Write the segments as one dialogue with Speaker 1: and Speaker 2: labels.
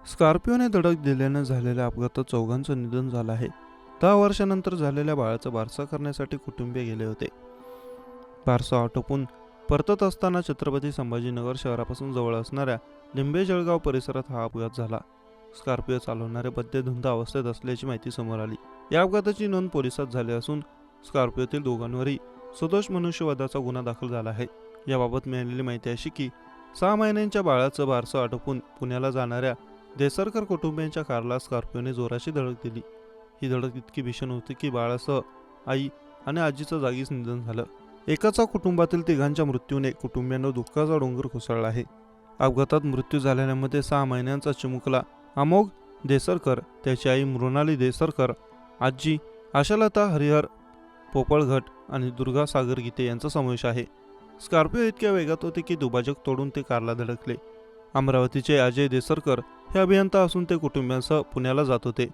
Speaker 1: स्कॉर्पिओने धडक दिल्याने झालेल्या अपघातात चौघांचं निधन झालं आहे. 10 वर्षानंतर झालेल्या बाळाचा बारसा करण्यासाठी कुटुंबीय गेले होते. बारसा आटोपून परतत असताना छत्रपती संभाजीनगर शहरापासून जवळ असणाऱ्या लिंबे जळगाव परिसरात हा अपघात झाला. स्कॉर्पिओ चालवणारे मद्यधुंद अवस्थेत असल्याची माहिती समोर आली. या अपघाताची नोंद पोलिसात झाली असून स्कॉर्पिओतील दोघांवरही सदोष मनुष्यवधाचा गुन्हा दाखल झाला आहे. याबाबत मिळालेली माहिती अशी की 6 महिन्यांच्या बाळाचं बारसं आटोपून पुण्याला जाणाऱ्या देसरकर कुटुंबियांच्या कारला स्कॉर्पिओने जोराची धडक दिली. ही धडक इतकी भीषण होती की बाळासह आई आणि आजीचं जागीच निधन झालं. एकाचा कुटुंबातील तिघांच्या मृत्यूने कुटुंबियांना दुःखाचा डोंगर कोसळला आहे. अपघातात मृत्यू झालेल्यांमध्ये 6 महिन्यांचा चिमुकला अमोघ देसरकर, त्याची आई मृणाली देसरकर, आजी आशालता हरिहर पोपळघट आणि दुर्गा सागर गीते यांचा समावेश आहे. स्कॉर्पिओ इतक्या वेगात होते की दुभाजक तोडून ते कारला धडकले. अमरावतीचे अजय देसरकर हे अभियंता असून ते कुटुंबियांसह पुण्याला जात होते.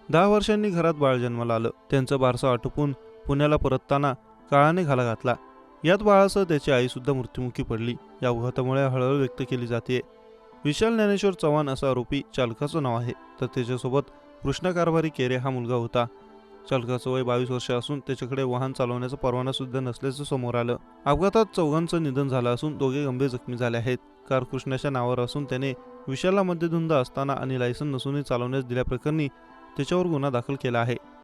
Speaker 1: 10 वर्षांनी घरात बाळ जन्माला आलं. त्यांचं बारसं आटोपून पुण्याला परतताना काळाने घाला घातला. यात बाळासह त्याची आई सुद्धा मृत्युमुखी पडली. या अपघातामुळे हळहळ व्यक्त केली जाते. विशाल ज्ञानेश्वर चव्हाण असं आरोपी चालकाचं नाव आहे, तर त्याच्यासोबत कृष्ण कारभारी केरे हा मुलगा होता. चालकाचं वय 22 वर्ष असून त्याच्याकडे वाहन चालवण्याचा परवाना सुद्धा नसल्याचं समोर आलं. अपघातात चौघांचं निधन झालं असून दोघे गंभीर जखमी झाले आहेत. कार कृष्णाच्या नावावर असून त्याने विशालला मद्यधुंद असताना आणि लायसन नसूनही चालवण्यास दिल्याप्रकरणी त्याच्यावर गुन्हा दाखल केला आहे.